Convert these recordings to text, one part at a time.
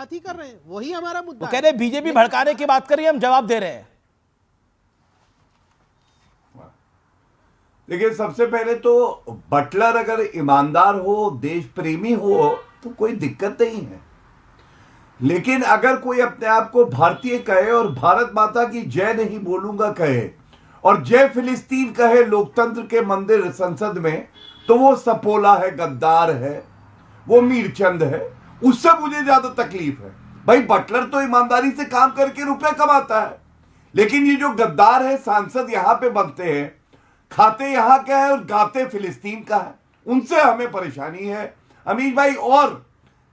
बात ही कर रहे हैं, वही हमारा मुद्दा वो कह रहे बीजेपी भड़काने की बात कर रही है, हम जवाब दे रहे हैं। देखिए, सबसे पहले तो बटलर अगर ईमानदार हो, देश प्रेमी हो, तो कोई दिक्कत नहीं है। लेकिन अगर कोई अपने आप को भारतीय कहे और भारत माता की जय नहीं बोलूंगा कहे और जय फिलिस्तीन कहे लोकतंत्र के मंदिर संसद में, तो वो सपोला है, गद्दार है, वो मीरचंद है। उससे मुझे ज्यादा तकलीफ है। भाई, बटलर तो ईमानदारी से काम करके रुपए कमाता है, लेकिन ये जो गद्दार है सांसद यहां पे बनते हैं, खाते यहां का है और गाते फिलिस्तीन का है, उनसे हमें परेशानी है अमीश भाई। और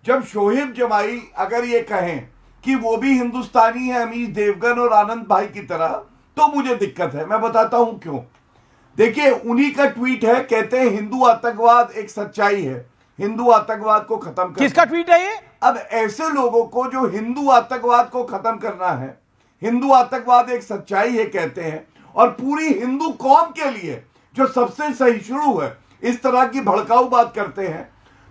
जब शोएब जमाई अगर ये कहें कि वो भी हिंदुस्तानी है अमीश देवगन और आनंद भाई की तरह, तो मुझे दिक्कत है। मैं बताता हूं क्यों। देखिए, उन्हीं का ट्वीट है, कहते हैं हिंदू आतंकवाद एक सच्चाई है, हिंदू आतंकवाद को खत्म कर। किसका ट्वीट है ये? अब ऐसे लोगों को जो हिंदू आतंकवाद को खत्म करना है, हिंदू आतंकवाद एक सच्चाई है कहते हैं, और पूरी हिंदू कौम के लिए जो सबसे सहिष्णु है इस तरह की भड़काऊ बात करते हैं,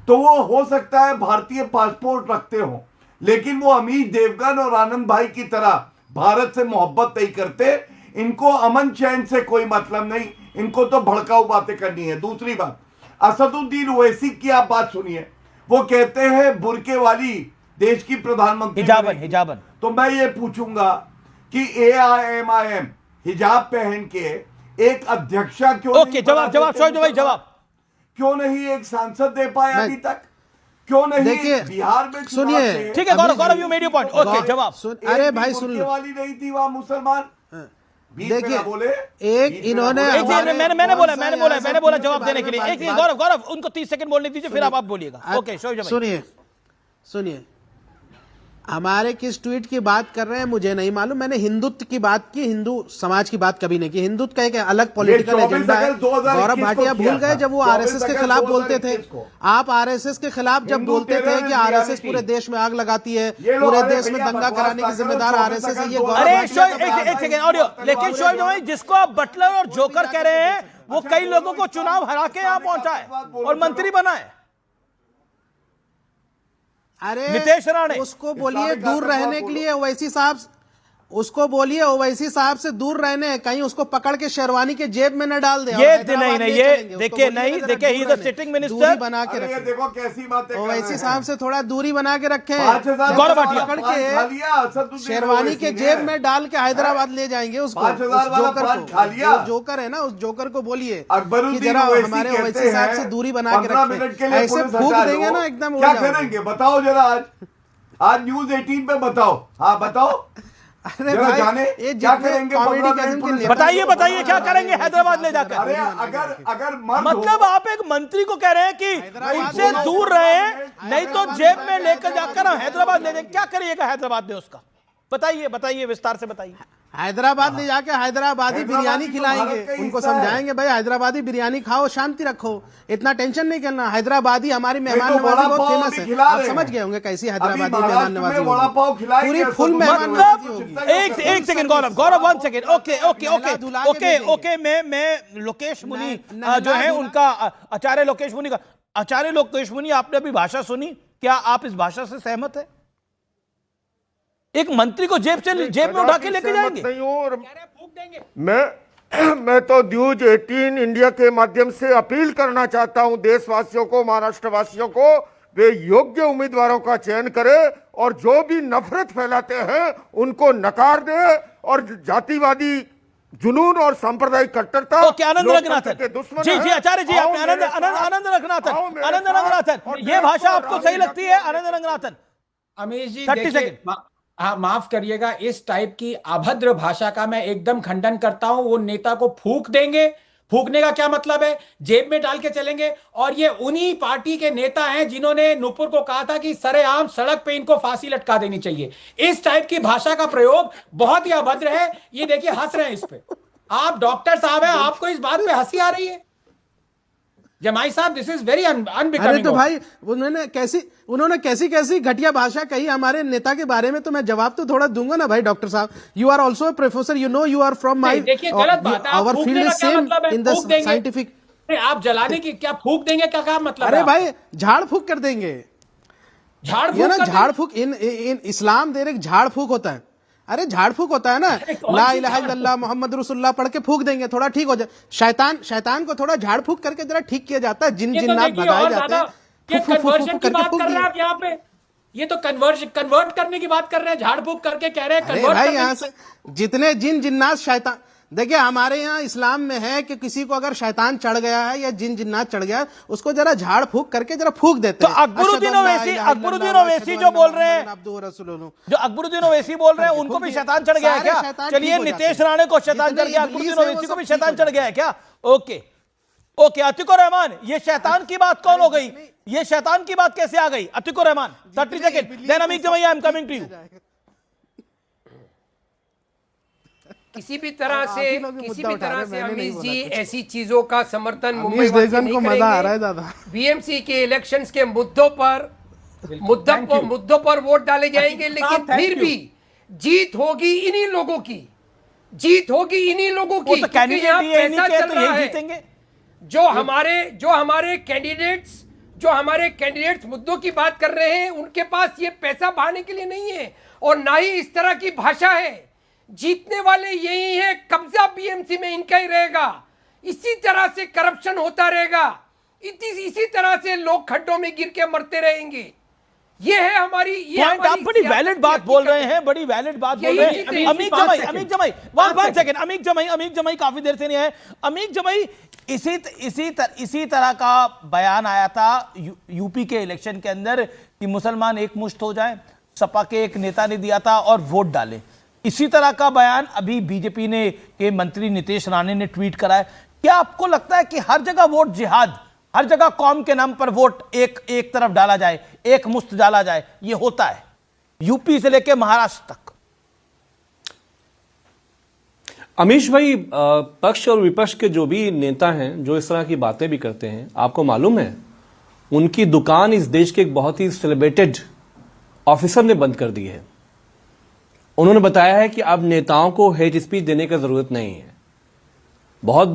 तो वो हो सकता है भारतीय पासपोर्ट रखते हो, लेकिन वो अमीश देवगन और आनंद भाई की तरह भारत से मोहब्बत नहीं करते। इनको अमन चैन से कोई मतलब नहीं, इनको तो भड़काऊ बातें करनी है। दूसरी बात, असदुद्दीन ओवैसी की आप बात सुनिए। वो कहते हैं बुरके वाली देश की प्रधानमंत्री हिजाबन। तो मैं ये पूछूंगा कि AIMIM हिजाब पहन के एक अध्यक्षा क्यों नहीं जवाब क्यों नहीं एक सांसद दे पाया अभी तक? क्यों नहीं बिहार में? सुनिए, ठीक है Gaurav, you made your point. Okay, जवाब। अरे भाई सुन लो, वाली नहीं थी वहां मुसलमान। देखिए, बोले एक इन्होंने मैंने बोला जवाब देने के लिए। एक गौरव, उनको 30 सेकंड बोलने दीजिए, फिर आप बोलिएगा। ओके, सुनिए, हमारे किस ट्वीट की बात कर रहे हैं मुझे नहीं मालूम। मैंने हिंदुत्व की बात की, हिंदू समाज की बात कभी नहीं की। हिंदुत्व का एक अलग पॉलिटिकल एजेंडा है। गौरव भाटिया भूल गए जब वो आरएसएस के खिलाफ बोलते थे। आप आरएसएस के खिलाफ जब बोलते थे कि आरएसएस पूरे देश में आग लगाती है, पूरे देश में दंगा कराने की जिम्मेदार आरएसएस है, ये एक सेकंड ऑडियो। लेकिन शोएब जमाई, जिसको आप बटलर और जोकर कह रहे हैं, वो कई लोगों को चुनाव हरा के यहाँ पहुंचा है और मंत्री बना है। अरे नितेश राणे, उसको बोलिए दूर रहने के लिए ओवैसी साहब, उसको बोलिए ओवैसी साहब से दूर रहने, कहीं उसको पकड़ के शेरवानी के जेब में न डाल दे। ये देखिए ही इज सिटिंग मिनिस्टर। बना के रखे, देखो कैसी बातें ओवैसी साहब से थोड़ा दूरी बना के रखे। गौरव भाटिया पकड़ के शेरवानी के जेब में डाल के हैदराबाद ले जाएंगे उसको। जोकर है ना, उस जोकर को बोलिए कि जरा हमारे ओवैसी साहब से दूरी बना के रखे। ऐसे फूंक देंगे ना एकदम। क्या करेंगे बताओ जरा, आज न्यूज 18 पे बताओ। हाँ बताओ। अरे भाई, ये क्या करेंगे? बताइए क्या करेंगे हैदराबाद ले जाकर? अरे अगर मतलब आप एक मंत्री को कह रहे हैं कि इनसे दूर रहे, नहीं तो जेब में लेकर जाकर हम हैदराबाद ले जाएंगे। क्या करिएगा हैदराबाद में उसका? बताइए विस्तार से बताइए। हैदराबाद ले जाके हैदराबादी बिरयानी खिलाएंगे, उनको समझाएंगे भाई हैदराबादी बिरयानी खाओ, शांति रखो, इतना टेंशन नहीं करना। हैदराबादी हमारी मेहमान नवाजी बहुत फेमस है, आप समझ गए होंगे कैसी हैदराबादी मेहमान नवाजी होगी, पूरी फुल मेहमान नवाजी होगी। एक सेकंड गौरव 1 सेकंड। ओके, मैं लोकेश मुनि जो है उनका आचार्य लोकेश मुनि आपने अभी भाषा सुनी, क्या आप इस भाषा से सहमत है? एक मंत्री को जेब में उठा के लेके जाएंगे? मैं तो न्यूज 18 इंडिया के माध्यम से अपील करना चाहता हूं देशवासियों को, महाराष्ट्रवासियों को, वे योग्य उम्मीदवारों का चयन करें और जो भी नफरत फैलाते हैं उनको नकार दे और जातिवादी जुनून और सांप्रदायिक कट्टरता आनंद रंगनाथन जी आचार्य जी, आपने आनंद रंगनाथन, ये भाषा आपको सही लगती है? आनंद रंगनाथन। अमीश जी देखिए, हाँ माफ करिएगा, इस टाइप की अभद्र भाषा का मैं एकदम खंडन करता हूं। वो नेता को फूंक देंगे, फूंकने का क्या मतलब है? जेब में डाल के चलेंगे। और ये उन्हीं पार्टी के नेता हैं जिन्होंने नुपुर को कहा था कि सरेआम सड़क पे इनको फांसी लटका देनी चाहिए। इस टाइप की भाषा का प्रयोग बहुत ही अभद्र है। ये देखिए हंस रहे हैं इस पे, आप डॉक्टर साहब हैं, आपको इस बात पे हंसी आ रही है? जमाई साहब, दिस इज वेरी अनबिकमिंग। अरे तो भाई उन्होंने कैसी घटिया भाषा कही हमारे नेता के बारे में, तो मैं जवाब तो थोड़ा दूंगा ना भाई। डॉक्टर साहब, you are also a professor, you know you are from my, our field is same in the scientific. आप जलाने की क्या फूंक देंगे, क्या मतलब? अरे भाई झाड़ फूंक कर देंगे। झाड़ ये ना फूक कर झाड़ फूक इन इस्लाम दे रहे झाड़ फूक होता है। अरे झाड़ फूक होता है ना, कौन ला सी इलाहा इल्लल्लाह मोहम्मद रसूलुल्लाह पढ़ के फूक देंगे, थोड़ा ठीक हो जाए। शैतान को थोड़ा झाड़ फूक करके जरा ठीक किया जाता है, जिन ये तो जिन्नात देखिए भगाए और जाते ज्यादा हैं, ये फू फू फू कन्वर्जन फू की करके बात फूक कर रहे हैं दिए। आप यहाँ पे। ये तो कन्वर्ट करने की बात कर रहे हैं, झाड़ फूक करके कह रहे हैं अरे कन्वर्ट भाई करने यहाँ की। से जितने जिन जिन्नात शैतान, देखिए हमारे यहाँ इस्लाम में है कि किसी को अगर शैतान चढ़ गया है या जिन जिन्नात चढ़ गया है, उसको जरा झाड़ फूक करके जरा फूक देते तो हैं। अकबरुद्दीन ओवैसी जो बोल रहे हैं, जो अकबरुद्दीन ओवैसी बोल रहे हैं, उनको भी शैतान चढ़ गया है क्या? चलिए नीतीश राणे को शैतान चढ़ गया, अकबरुद्दीन ओवैसी को भी शैतान चढ़ गया है क्या? ओके ओके, अतिकुर रहमान, ये शैतान की बात कौन हो गई? ये शैतान की बात कैसे आ गई? Atiqur Rahman 30 second, then Ameeque Jamei I am coming to you. किसी भी तरह से मैंने नहीं अमीश बोला जी कुछ। ऐसी चीजों का समर्थन मुंबई अमीश वासी देगन नहीं को मजा आ रहा है करेंगे। दादा। बीएमसी के इलेक्शंस के मुद्दों पर वोट डाले जाएंगे, लेकिन thank फिर you. भी जीत होगी इन्हीं लोगों की, जीत होगी इन्हीं लोगों वो की, तो क्योंकि कैंडिडेट यहाँ ये नहीं पैसा कहे चल तो रहा यही है। जीतेंगे। जो हमारे कैंडिडेट्स मुद्दों की बात कर रहे हैं, उनके पास ये पैसा बहाने के लिए नहीं है और ना ही इस तरह की भाषा है। जीतने वाले यही है, कब्जा बीएमसी में इनका ही रहेगा, इसी तरह से करप्शन होता रहेगा, इसी तरह से लोग खड्डों में गिर के मरते रहेंगे। ये है हमारी पॉइंट, आप बड़ी वैलिड बात बोल रहे हैं, बड़ी वैलिड बात बोल रहे हैं। अमीक जमाई काफी देर से नहीं है। अमीक जमाई, इसी तरह का बयान आया था यूपी के इलेक्शन के अंदर कि मुसलमान एक मुश्त हो जाए, सपा के एक नेता ने दिया था और वोट डाले। इसी तरह का बयान अभी बीजेपी ने के मंत्री नीतीश राणे ने ट्वीट करा है। क्या आपको लगता है कि हर जगह वोट जिहाद, हर जगह कौम के नाम पर वोट एक तरफ डाला जाए, एक मुश्त डाला जाए, ये होता है यूपी से लेकर महाराष्ट्र तक? अमीश भाई, पक्ष और विपक्ष के जो भी नेता हैं जो इस तरह की बातें भी करते हैं, आपको मालूम है उनकी दुकान इस देश के एक बहुत ही सेलिब्रेटेड ऑफिसर ने बंद कर दी है। उन्होंने बताया है कि अब नेताओं को हेट स्पीच देने की जरूरत नहीं है। बहुत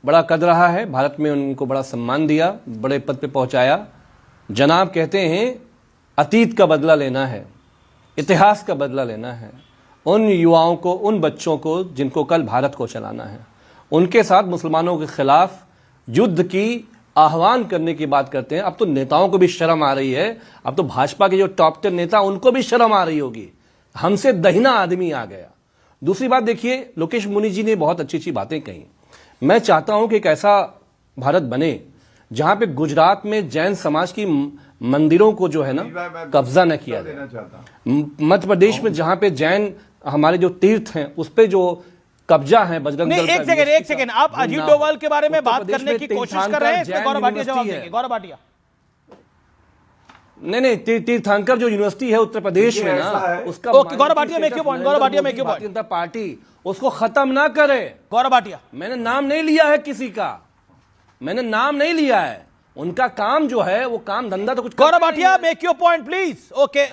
बड़ा कद रहा है, भारत में उनको बड़ा सम्मान दिया, बड़े पद पे पहुंचाया। जनाब कहते हैं अतीत का बदला लेना है, इतिहास का बदला लेना है, उन युवाओं को, उन बच्चों को जिनको कल भारत को चलाना है, उनके साथ मुसलमानों के खिलाफ युद्ध की आह्वान करने की बात करते हैं। अब तो नेताओं को भी शर्म आ रही है, अब तो भाजपा के जो टॉप 10 नेता उनको भी शर्म आ रही होगी, हमसे दहिना आदमी आ गया। दूसरी बात देखिए, लोकेश मुनि जी ने बहुत अच्छी अच्छी बातें कही। मैं चाहता हूं कि एक ऐसा भारत बने जहां पे गुजरात में जैन समाज की मंदिरों को जो है ना कब्जा न किया जाए। मध्य प्रदेश में जहां पे जैन हमारे जो तीर्थ हैं उस पे जो कब्जा है बजरंग दल का। एक सेकंड, आप अजीत डोभाल के बारे में बात करने की कोशिश कर रहे हैं, इसमें गौरव भाटिया जवाब देंगे। गौरव भाटिया, नहीं, तीर्थंकर जो यूनिवर्सिटी है उत्तर प्रदेश में ना, उसका ओके, गौरव भाटिया में क्यों पॉइंट, गौरव भाटिया में क्यों पॉइंट, जनता पार्टी उसको खत्म ना करे। गौरव भाटिया, मैंने नाम नहीं लिया है किसी का, मैंने नाम नहीं लिया है, उनका काम जो है वो काम धंधा तो कुछ। Gaurav Bhatia make your point please. Okay,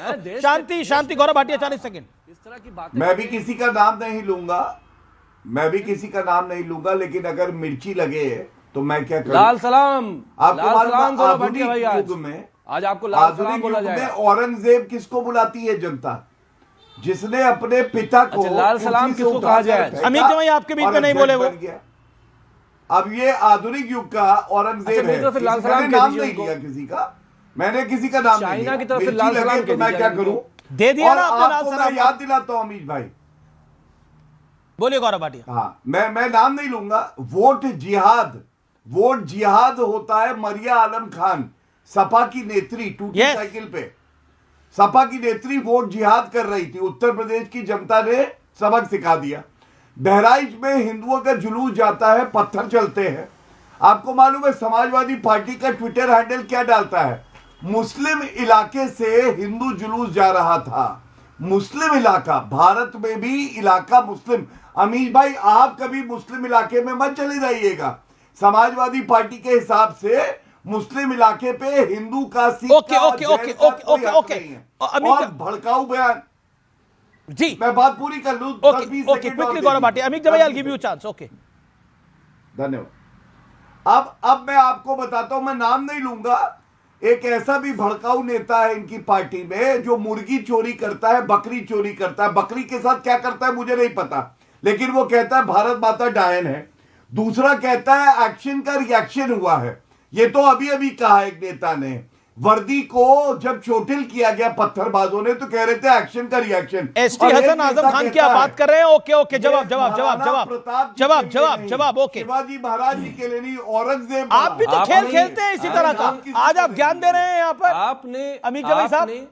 शांति, गौरव भाटिया 40 सेकंड। इस तरह की बात मैं भी किसी का नाम नहीं लूंगा, लेकिन अगर मिर्ची लगे तो मैं क्या करूं? लाल सलाम, आपको लाल सलाम गौरव आधुनिक भाटिया भाई, युग में, आज आपको लाल सलाम आधुनिक बोला युग में जाएगा। औरंगजेब किसको बुलाती है जनता? जिसने अपने पिता को अच्छा, लाल सलाम कुर्सी से किसको उठा कहा कर जाए? फेंका अमित जमाई आपके बीच और में नहीं अध्यक्ष बोले वो। बन गया। अब ये आधुनिक युग का औरंगजेब अच्छा, मेरी है। तरफ से लाल किसी सलाम मैंने कह नाम दीजिए नहीं उनको। लिया किसी का, मैंने किसी का नाम नहीं चाइना लिया। की तरफ से मिर्ची लाल लगे सलाम तो कह मैं दीजिए क्या इनको। करूं? दे दिया और ना आपने लाल आपको मैं सलाम। याद दिलाता हूं अमीश भाई, बोलिए गौरव भाटिया। हाँ, मैं नाम नहीं लूंगा। वोट जिहाद होता है। मरिया आलम खान, सपा की नेत्री, टूटी Yes. साइकिल पे सपा की नेत्री वोट जिहाद कर रही थी। उत्तर प्रदेश की जनता ने सबक सिखा दिया। बहराइच में हिंदुओं का जुलूस जाता है, पत्थर चलते हैं। आपको मालूम है समाजवादी पार्टी का ट्विटर हैंडल क्या डालता है? मुस्लिम इलाके से हिंदू जुलूस जा रहा था। मुस्लिम इलाका, भारत में भी इलाका मुस्लिम। अमीश भाई, आप कभी मुस्लिम इलाके में मत चले जाइएगा। समाजवादी पार्टी के हिसाब से मुस्लिम इलाके पे हिंदू का, सिख ओके, का, ओके, जैन ओके, का ओके, कोई ओके, हक ओके। नहीं है। अमित- और भड़काऊ बयान, जी, मैं बात पूरी कर लूं, ओके 10-20 ओके, सेकंड और क्विकली दे गौरव भाटिया। दीजिए। अमित जमाई, I will give you chance. Okay, धन्यवाद। अब मैं आपको बताता हूं, मैं नाम नहीं लूंगा, एक ऐसा भी भड़काऊ नेता है इनकी पार्टी में जो मुर्गी चोरी करता है, बकरी चोरी करता है। बकरी के साथ क्या करता है मुझे नहीं पता, लेकिन वो कहता है भारत माता डायन है। दूसरा कहता है एक्शन का रिएक्शन हुआ है। ये तो अभी अभी कहा एक नेता ने, वर्दी को जब चोटिल किया गया पत्थरबाजों ने तो कह रहे थे एक्शन का रिएक्शन। एसटी हसन आजम खान की आप बात कर रहे हैं? ओके ओके, जवाब जवाब जवाब जवाब जवाब जवाब जवाब। ओके, शिवाजी महाराज जी के लिए नहीं, औरंगजेब। आप भी तो खेल खेलते हैं इसी तरह का। आज आप ज्ञान दे रहे हैं यहाँ पर आपने अमीर जवाई साहब।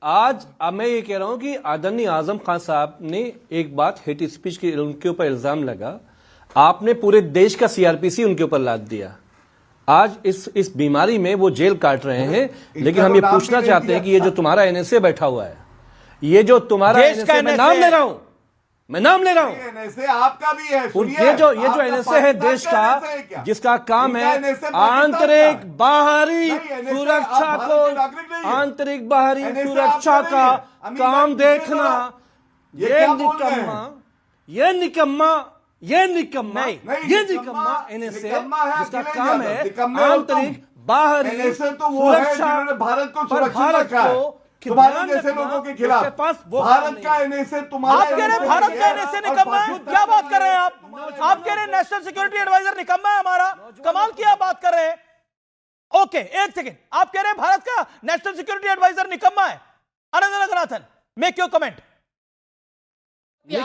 आज अब मैं ये कह रहा हूं कि आदरणीय आजम खान साहब ने एक बात हेट स्पीच के उनके ऊपर इल्जाम लगा, आपने पूरे देश का सीआरपीसी उनके ऊपर लाद दिया। आज इस बीमारी में वो जेल काट रहे हैं, लेकिन हम ये पूछना चाहते हैं कि ये जो तुम्हारा एनएसए बैठा हुआ है, ये जो तुम्हारा एनएसए, मैं नाम ले रहा हूं, मैं नाम ले रहा हूं, एनएसए आपका भी है। ये जो एनएसए है देश का, जिसका काम है आंतरिक बाहरी सुरक्षा को, आंतरिक बाहरी सुरक्षा का काम देखना। ये निकम्मा एनएसए जिसका काम है आंतरिक बाहरी सुरक्षा, भारत को पर सुरक्षित भारत रखा है को तुम्हारे जैसे लोगों के खिलाफ। भारत का एनएसए तुम्हारा, आप कह रहे हैं भारत का एनएसए निकम्मा है? क्या बात कर रहे हैं आप कह रहे हैं नेशनल सिक्योरिटी एडवाइजर निकम्मा है हमारा? कमाल की आप बात कर रहे हैं। ओके, एक सेकेंड, आप कह रहे हैं भारत का नेशनल सिक्योरिटी एडवाइजर निकम्मा है? Anant Raghunathan, make your comment. One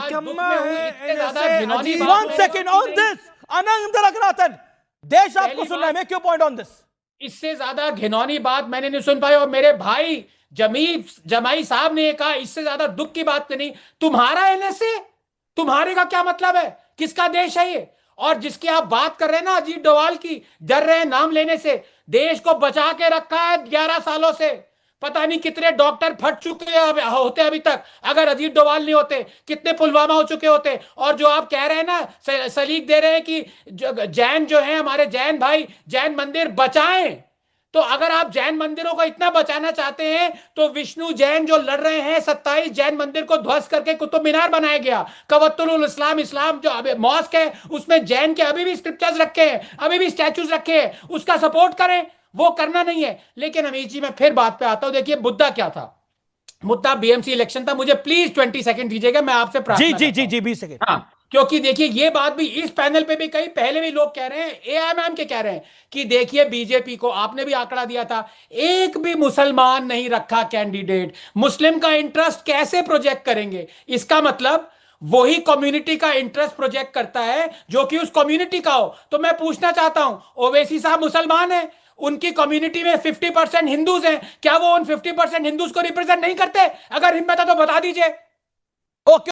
second on this, Anant Raghunathan, देश आपको सुन रहा है, make your point on this. इससे ज्यादा घिनौनी बात मैंने नहीं सुन पाई, और मेरे भाई जमाई साहब ने कहा इससे ज्यादा दुख की बात नहीं। तुम्हारा एनएसए, तुम्हारे का क्या मतलब है? किसका देश है ये? और जिसकी आप बात कर रहे हैं ना, अजीत डोभाल की, डर रहे हैं नाम लेने से। देश को बचा के रखा है 11 सालों से, पता नहीं कितने डॉक्टर फट चुके होते अभी तक अगर अजीत डोभाल नहीं होते, कितने पुलवामा हो चुके होते। और जो आप कह रहे हैं ना, सलीक दे रहे हैं कि जैन जो है हमारे जैन भाई, जैन मंदिर बचाएं, तो अगर आप जैन मंदिरों को इतना बचाना चाहते हैं तो विष्णु जैन जो लड़ रहे हैं 27 जैन मंदिर को ध्वस्त करके कुतुब मीनार बनाया गया। कवत्तुल इस्लाम जो अभी मॉस्क है उसमें जैन के अभी भी स्क्रिप्चर्स रखे हैं, अभी भी स्टैचूज रखे हैं, उसका सपोर्ट करें। वो करना नहीं है। लेकिन अमीर जी, मैं फिर बात पे आता हूं। देखिए मुद्दा क्या था? मुद्दा बीएमसी इलेक्शन था। मुझे प्लीज 20 सेकंड दीजिएगा, मैं आपसे प्रार्थना जी 20 सेकंड। हाँ, क्योंकि देखिए ये बात भी इस पैनल पे भी कई पहले भी लोग कह रहे हैं, एआईएमआईएम के कह रहे हैं कि देखिए बीजेपी को, आपने भी आंकड़ा दिया था, एक भी मुसलमान नहीं रखा कैंडिडेट। मुस्लिम का इंटरेस्ट कैसे प्रोजेक्ट करेंगे? इसका मतलब वही कम्युनिटी का इंटरेस्ट प्रोजेक्ट करता है जो कि उस कम्युनिटी का हो। तो मैं पूछना चाहता हूं, ओवैसी साहब मुसलमान है, उनकी कम्युनिटी में 50% हिंदूज हैं, क्या वो उन 50% हिंदूज को रिप्रेजेंट नहीं करते? अगर हिम्मत है तो बता दीजिए।